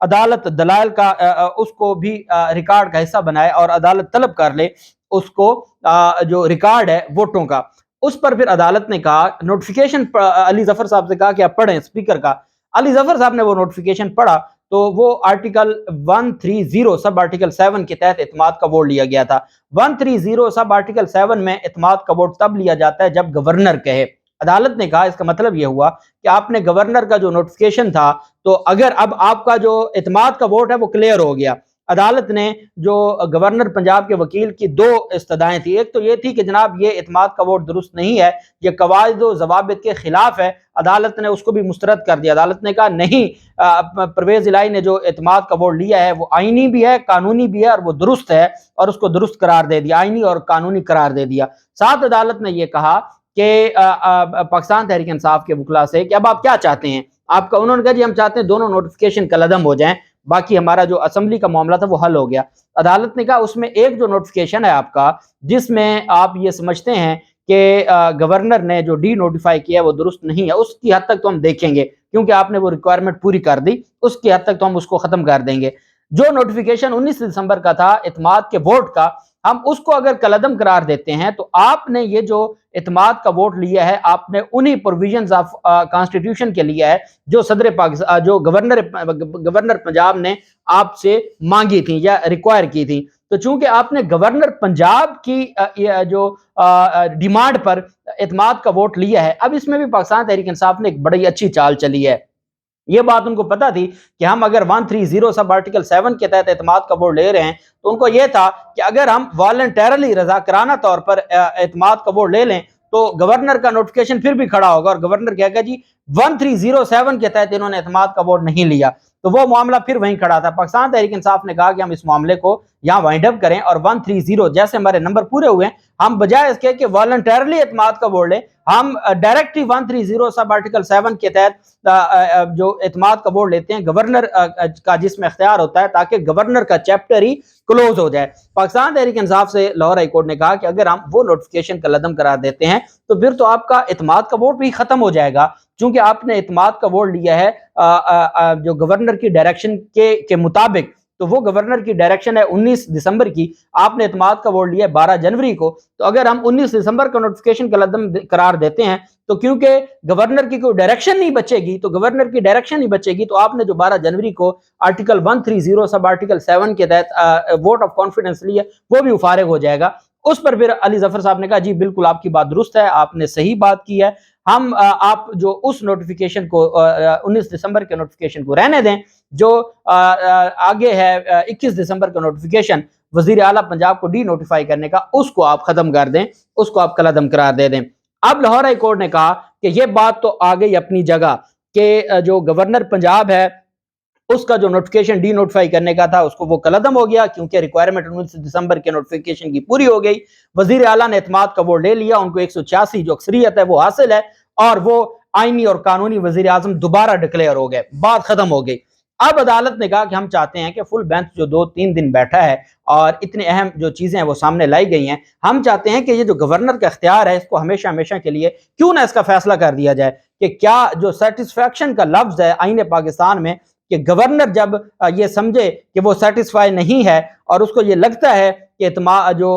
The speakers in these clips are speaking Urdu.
عدالت دلائل کا اس کو بھی ریکارڈ کا حصہ بنائے اور عدالت طلب کر لے اس کو جو ریکارڈ ہے ووٹوں کا۔ اس پر پھر عدالت نے کہا، نوٹیفیکیشن علی ظفر صاحب سے کہا کہ آپ پڑھیں اسپیکر کا۔ علی ظفر صاحب نے وہ نوٹیفیکیشن پڑھا تو وہ آرٹیکل 130 سب آرٹیکل 7 کے تحت اعتماد کا ووٹ لیا گیا تھا۔ 130 سب آرٹیکل 7 میں اعتماد کا ووٹ تب لیا جاتا ہے جب گورنر کہے۔ عدالت نے کہا اس کا مطلب یہ ہوا کہ آپ نے گورنر کا جو نوٹیفیکیشن تھا، تو اگر اب آپ کا جو اعتماد کا ووٹ ہے وہ کلیئر ہو گیا۔ عدالت نے جو گورنر پنجاب کے وکیل کی دو استدعائیں تھی، ایک تو یہ تھی کہ جناب یہ اعتماد کا ووٹ درست نہیں ہے، یہ قواعد و ضوابط کے خلاف ہے، عدالت نے اس کو بھی مسترد کر دیا۔ عدالت نے کہا نہیں، پرویز الہی نے جو اعتماد کا ووٹ لیا ہے وہ آئینی بھی ہے، قانونی بھی ہے اور وہ درست ہے، اور اس کو درست قرار دے دیا، آئینی اور قانونی قرار دے دیا۔ ساتھ عدالت نے یہ کہا کہ پاکستان تحریک انصاف کے وکلاء سے کہ اب آپ کیا چاہتے ہیں آپ کا، انہوں نے کہا جی ہم چاہتے ہیں دونوں نوٹیفیکیشن کالعدم ہو جائیں، باقی ہمارا جو اسمبلی کا معاملہ تھا وہ حل ہو گیا۔ عدالت نے کہا اس میں ایک جو نوٹیفیکیشن ہے آپ کا، جس میں آپ یہ سمجھتے ہیں کہ گورنر نے جو ڈی نوٹیفائی کیا ہے وہ درست نہیں ہے، اس کی حد تک تو ہم دیکھیں گے کیونکہ آپ نے وہ ریکوائرمنٹ پوری کر دی، اس کی حد تک تو ہم اس کو ختم کر دیں گے۔ جو نوٹیفیکیشن 19 دسمبر کا تھا اعتماد کے ووٹ کا، ہم اس کو اگر کالعدم قرار دیتے ہیں تو آپ نے یہ جو اعتماد کا ووٹ لیا ہے آپ نے انہی پروویژنز آف کانسٹیٹیوشن کے لیا ہے جو صدر پاکستان جو گورنر پنجاب نے آپ سے مانگی تھی یا ریکوائر کی تھی۔ تو چونکہ آپ نے گورنر پنجاب کی جو ڈیمانڈ پر اعتماد کا ووٹ لیا ہے، اب اس میں بھی پاکستان تحریک انصاف نے ایک بڑی اچھی چال چلی ہے۔ یہ بات ان کو پتا تھی کہ ہم اگر 130 سب آرٹیکل 7 کے تحت اعتماد کا ووٹ لے رہے ہیں تو ان کو یہ تھا کہ اگر ہم والنٹیرلی رضاکارانہ طور پر اعتماد کا ووٹ لے لیں تو گورنر کا نوٹیفیکیشن پھر بھی کھڑا ہوگا اور گورنر کہے گا جی 1307 کے تحت انہوں نے اعتماد کا ووٹ نہیں لیا، تو وہ معاملہ پھر وہیں کھڑا تھا۔ پاکستان تحریک انصاف نے کہا کہ ہم اس معاملے کو یہاں وائنڈ اپ کریں اور 130 جیسے ہمارے نمبر پورے ہوئے ہیں، ہم بجائے اس کے کہ والنٹیرلی اعتماد کا ووٹ لیں، ہم ڈائریکٹلی 130 سب آرٹیکل 7 کے تحت جو اعتماد کا ووٹ لیتے ہیں، گورنر کا جس میں اختیار ہوتا ہے تاکہ گورنر کا چیپٹر ہی کلوز ہو جائے۔ پاکستان تحریک انصاف سے لاہور ہائی کورٹ نے کہا کہ اگر ہم وہ نوٹیفیکیشن کالعدم قرار دیتے ہیں تو پھر تو آپ کا اعتماد کا ووٹ بھی ختم ہو جائے گا، چونکہ آپ نے اعتماد کا ووٹ لیا ہے جو گورنر کی ڈائریکشن کے مطابق، تو وہ گورنر کی ڈائریکشن ہے 19 دسمبر کی، آپ نے اعتماد کا ووٹ لیا ہے 12 جنوری کو، تو اگر ہم 19 دسمبر کا نوٹیفیکیشن کالعدم قرار دیتے ہیں تو کیونکہ گورنر کی کوئی ڈائریکشن نہیں بچے گی، تو گورنر کی ڈائریکشن نہیں بچے گی تو آپ نے جو 12 جنوری کو آرٹیکل 130 سب آرٹیکل 7 کے تحت ووٹ آف کانفیڈنس لیا وہ بھی فارغ ہو جائے گا۔ اس پر پھر علی ظفر صاحب نے کہا جی بالکل آپ کی بات درست ہے، آپ نے صحیح بات کی ہے، ہم آپ جو اس نوٹیفیکیشن کو 19 دسمبر کے نوٹیفیکیشن کو رہنے دیں، جو آگے ہے 21 دسمبر کا نوٹیفیکیشن وزیر اعلیٰ پنجاب کو ڈی نوٹیفائی کرنے کا، اس کو آپ ختم کر دیں، اس کو آپ کالعدم قرار دے دیں۔ اب لاہور ہائی کورٹ نے کہا کہ یہ بات تو آ گئی اپنی جگہ کہ جو گورنر پنجاب ہے اس کا جو نوٹیفیکیشن ڈی نوٹیفائی کرنے کا تھا اس کو وہ کالعدم ہو گیا کیونکہ ریکوائرمنٹ 19 دسمبر کے نوٹیفیکیشن کی پوری ہو گئی، وزیر اعلیٰ نے اعتماد کا ووٹ لے لیا، ان کو 186 جو اکثریت ہے وہ حاصل ہے اور وہ آئینی اور قانونی وزیر اعظم دوبارہ ڈکلیئر ہو گئے، بات ختم ہو گئی۔ اب عدالت نے کہا کہ ہم چاہتے ہیں کہ فل بینچ جو 2-3 دن بیٹھا ہے اور اتنے اہم جو چیزیں ہیں وہ سامنے لائی گئی ہیں، ہم چاہتے ہیں کہ یہ جو گورنر کا اختیار ہے اس کو ہمیشہ ہمیشہ کے لیے کیوں نہ اس کا فیصلہ کر دیا جائے کہ کیا جو سیٹسفیکشن کا لفظ ہے آئین پاکستان میں کہ گورنر جب یہ سمجھے کہ وہ سیٹسفائی نہیں ہے اور اس کو یہ لگتا ہے کہ جو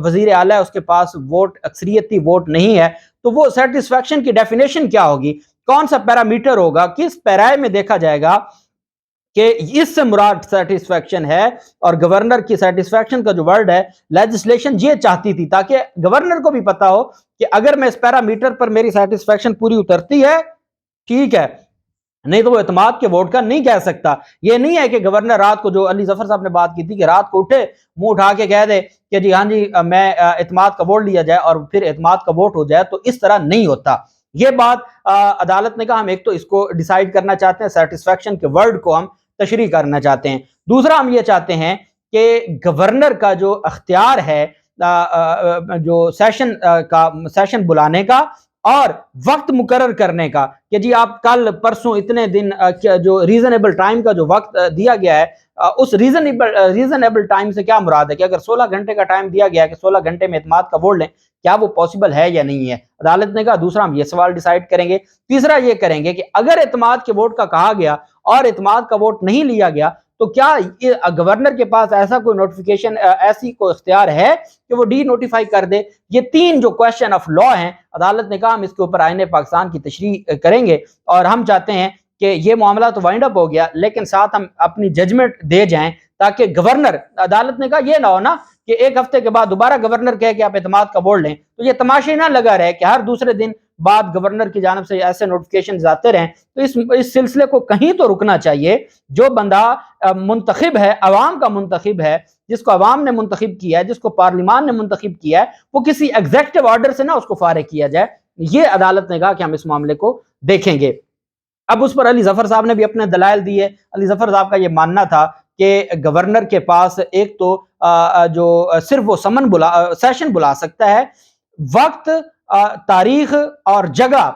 وزیر اعلیٰ ہے اس کے پاس ووٹ اکثریتی ووٹ نہیں ہے، تو وہ سیٹسفیکشن کی ڈیفینیشن کیا ہوگی، کون سا پیرامیٹر ہوگا، کس پیرائے میں دیکھا جائے گا کہ اس سے مراد سیٹسفیکشن ہے۔ اور گورنر کی سیٹسفیکشن کا جو ورڈ ہے لیجسلیشن یہ چاہتی تھی تاکہ گورنر کو بھی پتا ہو کہ اگر میں اس پیرامیٹر پر میری سیٹسفیکشن پوری اترتی ہے ٹھیک ہے، نہیں تو وہ اعتماد کے ووٹ کا نہیں کہہ سکتا۔ یہ نہیں ہے کہ گورنر رات کو، جو علی ظفر صاحب نے بات کی تھی کہ رات کو اٹھے منہ اٹھا کے کہہ دے کہ جی ہاں جی میں اعتماد کا ووٹ لیا جائے اور پھر اعتماد کا ووٹ ہو جائے، تو اس طرح نہیں ہوتا۔ یہ بات عدالت نے کہا ہم ایک تو اس کو ڈیسائیڈ کرنا چاہتے ہیں، سیٹسفیکشن کے ورڈ کو ہم تشریح کرنا چاہتے ہیں، دوسرا ہم یہ چاہتے ہیں کہ گورنر کا جو اختیار ہے جو سیشن بلانے کا اور وقت مقرر کرنے کا کہ جی آپ کل پرسوں اتنے دن جو ریزنیبل ٹائم کا جو وقت دیا گیا ہے، اس ریزنیبل ٹائم سے کیا مراد ہے کہ اگر 16 گھنٹے کا ٹائم دیا گیا ہے کہ 16 گھنٹے میں اعتماد کا ووٹ لیں، کیا وہ پاسبل ہے یا نہیں ہے؟ عدالت نے کہا دوسرا ہم یہ سوال ڈیسائیڈ کریں گے، تیسرا یہ کریں گے کہ اگر اعتماد کے ووٹ کا کہا گیا اور اعتماد کا ووٹ نہیں لیا گیا تو کیا گورنر کے پاس ایسا کوئی نوٹیفیکیشن ایسی کوئی اختیار ہے کہ وہ ڈی نوٹیفائی کر دے؟ یہ تین جو کویسچن آف لا ہیں، عدالت نے کہا ہم اس کے اوپر آئین پاکستان کی تشریح کریں گے، اور ہم چاہتے ہیں کہ یہ معاملہ تو وائنڈ اپ ہو گیا لیکن ساتھ ہم اپنی ججمنٹ دے جائیں تاکہ گورنر، عدالت نے کہا یہ نہ ہو نا کہ ایک ہفتے کے بعد دوبارہ گورنر کہے کہ آپ اعتماد کا ووٹ لیں، تو یہ تماشے نہ لگا رہے کہ ہر دوسرے دن بعد گورنر کی جانب سے ایسے نوٹیفیکیشن آتے رہیں۔ تو اس سلسلے کو کہیں تو رکنا چاہیے۔ جو بندہ منتخب ہے، عوام کا منتخب ہے، جس کو عوام نے منتخب کیا ہے، جس کو پارلیمان نے منتخب کیا ہے، وہ کسی ایگزیکٹو آرڈر سے نہ اس کو فارغ کیا جائے۔ یہ عدالت نے کہا کہ ہم اس معاملے کو دیکھیں گے۔ اب اس پر علی ظفر صاحب نے بھی اپنے دلائل دیے۔ علی ظفر صاحب کا یہ ماننا تھا کہ گورنر کے پاس ایک تو جو صرف وہ سیشن بلا سکتا ہے، وقت، تاریخ اور جگہ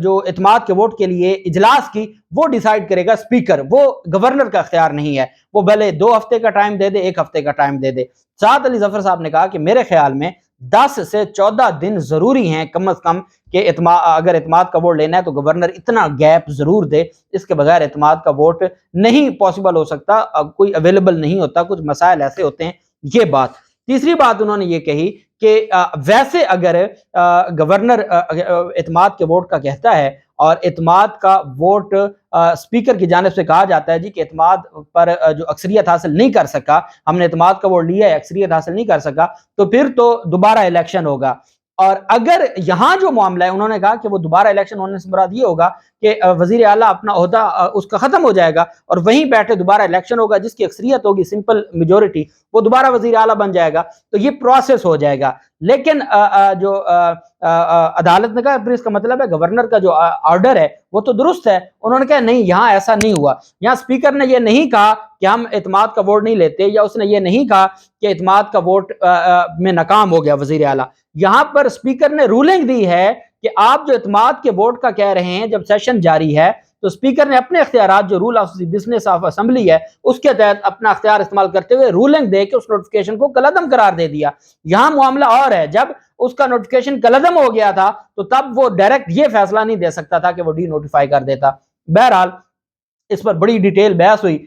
جو اعتماد کے ووٹ کے لیے اجلاس کی وہ ڈیسائیڈ کرے گا اسپیکر، وہ گورنر کا اختیار نہیں ہے۔ وہ بھلے 2 ہفتے کا ٹائم دے دے، 1 ہفتے کا ٹائم دے دے۔ ساتھ علی ظفر صاحب نے کہا کہ میرے خیال میں 10 سے 14 دن ضروری ہیں کم از کم کہ اگر اعتماد کا ووٹ لینا ہے تو گورنر اتنا گیپ ضرور دے، اس کے بغیر اعتماد کا ووٹ نہیں پاسبل ہو سکتا، کوئی اویلیبل نہیں ہوتا، کچھ مسائل ایسے ہوتے ہیں۔ یہ بات۔ تیسری بات انہوں نے یہ کہی کہ ویسے اگر گورنر اعتماد کے ووٹ کا کہتا ہے اور اعتماد کا ووٹ اسپیکر کی جانب سے کہا جاتا ہے جی کہ اعتماد پر جو اکثریت حاصل نہیں کر سکا، ہم نے اعتماد کا ووٹ لیا ہے، اکثریت حاصل نہیں کر سکا، تو پھر تو دوبارہ الیکشن ہوگا۔ اور اگر یہاں جو معاملہ ہے، انہوں نے کہا کہ وہ دوبارہ الیکشن ہونے سے مراد یہ ہوگا کہ وزیر اعلیٰ اپنا عہدہ اس کا ختم ہو جائے گا اور وہیں بیٹھے دوبارہ الیکشن ہوگا، جس کی اکثریت ہوگی سمپل میجورٹی، وہ دوبارہ وزیر اعلیٰ بن جائے گا، تو یہ پروسیس ہو جائے گا۔ لیکن جو عدالت نے کہا پھر اس کا مطلب ہے گورنر کا جو آرڈر ہے وہ تو درست ہے۔ انہوں نے کہا نہیں، یہاں ایسا نہیں ہوا، یہاں اسپیکر نے یہ نہیں کہا کہ ہم اعتماد کا ووٹ نہیں لیتے، یا اس نے یہ نہیں کہا کہ اعتماد کا ووٹ میں ناکام ہو گیا وزیر اعلیٰ۔ یہاں پر اسپیکر نے رولنگ دی ہے کہ آپ جو اعتماد کے ووٹ کا کہہ رہے ہیں، جب سیشن جاری ہے تو اسپیکر نے اپنے اختیارات، جو rule of the business of assembly ہے اس کے تحت اپنا اختیار استعمال کرتے ہوئے رولنگ دے کے اس نوٹیفیکیشن کو کالعدم قرار دے دیا۔ یہاں معاملہ اور ہے، جب اس کا نوٹیفیکیشن کالعدم ہو گیا تھا تو تب وہ ڈائریکٹ یہ فیصلہ نہیں دے سکتا تھا کہ وہ ڈی نوٹیفائی کر دیتا۔ بہرحال اس پر بڑی ڈیٹیل بحث ہوئی،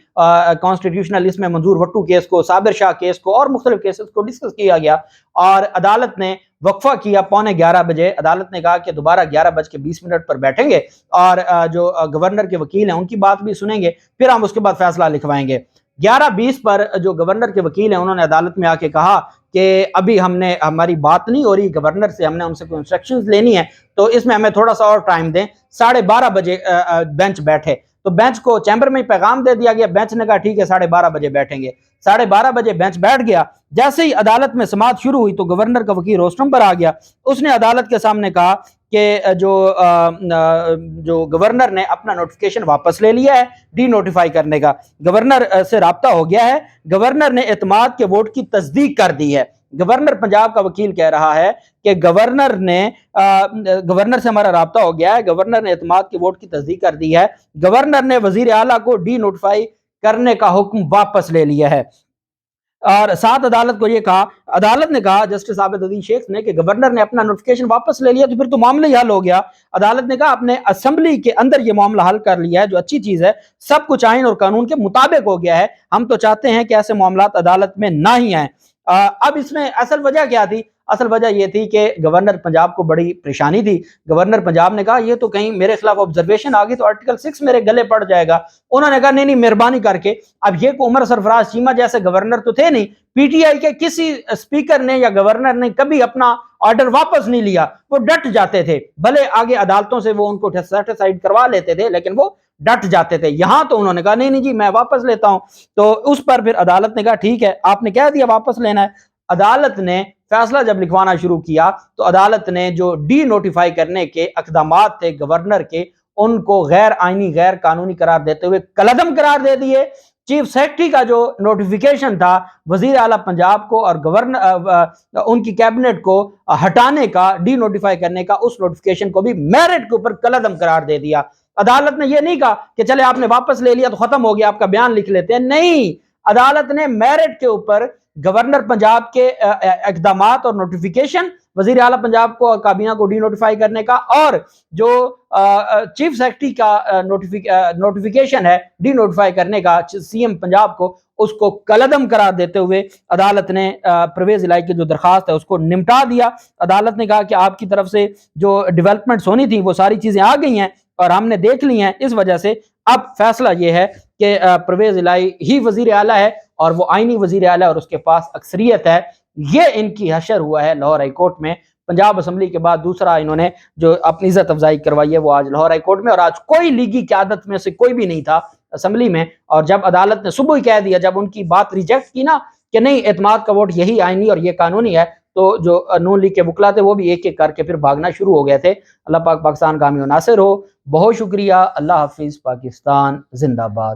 کانسٹیٹیوشنل اس میں منظور وٹو کیس کو، صابر شاہ کیس کو اور مختلف کیسز کو ڈسکس کیا گیا، اور عدالت نے وقفہ کیا 11:15 بجے۔ عدالت نے کہا کہ دوبارہ 11:20 پر بیٹھیں گے اور جو گورنر کے وکیل ہیں ان کی بات بھی سنیں گے، پھر ہم اس کے بعد فیصلہ لکھوائیں گے۔ 11:20 پر جو گورنر کے وکیل ہیں انہوں نے عدالت میں آ کے کہا کہ ابھی ہماری بات نہیں ہو رہی گورنر سے، ہم نے ان سے کوئی انسٹرکشنز لینی ہے، تو اس میں ہمیں تھوڑا سا اور ٹائم دیں۔ 12:30 بجے بینچ بیٹھے، تو بینچ کو چیمبر میں پیغام دے دیا گیا، بینچ نے کہا ٹھیک ہے 12:30 بجے بیٹھیں گے۔ 12:30 بجے بینچ بیٹھ گیا۔ جیسے ہی عدالت میں سماعت شروع ہوئی تو گورنر کا وکیل روسٹرم پر آ گیا۔ اس نے عدالت کے سامنے کہا کہ جو گورنر نے اپنا نوٹیفیکیشن واپس لے لیا ہے ڈی نوٹیفائی کرنے کا، گورنر سے رابطہ ہو گیا ہے، گورنر نے اعتماد کے ووٹ کی تصدیق کر دی ہے۔ گورنر پنجاب کا وکیل کہہ رہا ہے کہ گورنر سے ہمارا رابطہ ہو گیا ہے، گورنر نے اعتماد کے ووٹ کی تصدیق کر دی ہے، گورنر نے وزیر اعلیٰ کو ڈی نوٹیفائی کرنے کا حکم واپس لے لیا ہے۔ اور ساتھ عدالت کو یہ کہا، عدالت نے کہا جسٹس عابد عزیز شیخ نے کہ گورنر نے اپنا نوٹیفیکیشن واپس لے لیا تو پھر تو معاملہ ہی حل ہو گیا۔ عدالت نے کہا اپنے اسمبلی کے اندر یہ معاملہ حل کر لیا ہے، جو اچھی چیز ہے، سب کچھ آئین اور قانون کے مطابق ہو گیا ہے، ہم تو چاہتے ہیں کہ ایسے معاملات عدالت میں نہ ہی آئیں۔ اب اس میں اصل وجہ کیا تھی؟ اصل وجہ یہ تھی کہ گورنر پنجاب کو بڑی پریشانی تھی۔ گورنر پنجاب نے کہا یہ تو کہیں میرے خلاف آبزرویشن آ گئی تو آرٹیکل 6 میرے گلے پڑ جائے گا۔ انہوں نے کہا نہیں مہربانی کر کے، اب یہ کو عمر سرفراز چیمہ جیسے گورنر تو تھے نہیں، پی ٹی آئی کے کسی اسپیکر نے یا گورنر نے کبھی اپنا آرڈر واپس نہیں لیا، وہ ڈٹ جاتے تھے، بھلے آگے عدالتوں سے وہ ان کو سیٹسفائیڈ کروا لیتے تھے لیکن وہ ڈٹ جاتے تھے۔ یہاں تو انہوں نے کہا نہیں جی میں واپس لیتا ہوں، تو اس پر پھر عدالت نے کہا ٹھیک ہے آپ نے کہہ دیا واپس لینا ہے۔ عدالت نے فیصلہ جب لکھوانا شروع کیا تو عدالت نے جو ڈی نوٹیفائی کرنے کے اقدامات تھے گورنر کے، ان کو غیر آئینی، غیر قانونی قرار دیتے ہوئے کالعدم قرار دے دیے۔ چیف سیکرٹری کا جو نوٹیفیکیشن تھا وزیر اعلیٰ پنجاب کو اور گورنر ان کی کیبنٹ کو ہٹانے کا، ڈی نوٹیفائی کرنے کا، اس نوٹیفیکیشن کو بھی میرٹ کے اوپر کالعدم قرار دے دیا۔ عدالت نے یہ نہیں کہا کہ چلے آپ نے واپس لے لیا تو ختم ہو گیا، آپ کا بیان لکھ لیتے ہیں، نہیں، عدالت نے میرٹ کے اوپر گورنر پنجاب کے اقدامات اور نوٹیفیکیشن وزیر اعلیٰ پنجاب کو کابینہ کو ڈی نوٹیفائی کرنے کا، اور جو چیف سیکرٹری کا نوٹیفیکیشن ہے ڈی نوٹیفائی کرنے کا سی ایم پنجاب کو، اس کو کالعدم قرار دیتے ہوئے عدالت نے پرویز الہی کی جو درخواست ہے اس کو نمٹا دیا۔ عدالت نے کہا کہ آپ کی طرف سے جو ڈیولپمنٹس ہونی تھی وہ ساری چیزیں آ گئی ہیں اور ہم نے دیکھ لی ہیں، اس وجہ سے اب فیصلہ یہ ہے کہ پرویز الہی ہی وزیر اعلیٰ ہے اور وہ آئینی وزیر اعلیٰ اور اس کے پاس اکثریت ہے۔ یہ ان کی حشر ہوا ہے لاہور ہائی کورٹ میں۔ پنجاب اسمبلی کے بعد دوسرا انہوں نے جو اپنی عزت افزائی کروائی ہے وہ آج لاہور ہائی کورٹ میں، اور آج کوئی لیگی قیادت میں سے کوئی بھی نہیں تھا اسمبلی میں، اور جب عدالت نے صبح ہی کہہ دیا، جب ان کی بات ریجیکٹ کی نا کہ نہیں اعتماد کا ووٹ یہی آئینی اور یہ قانونی ہے، تو جو نون لیگ کے وکلا تھے وہ بھی ایک ایک کر کے پھر بھاگنا شروع ہو گئے تھے۔ اللہ پاک پاکستان کا حامی و ناصر ہو۔ بہت شکریہ۔ اللہ حافظ۔ پاکستان زندہ باد۔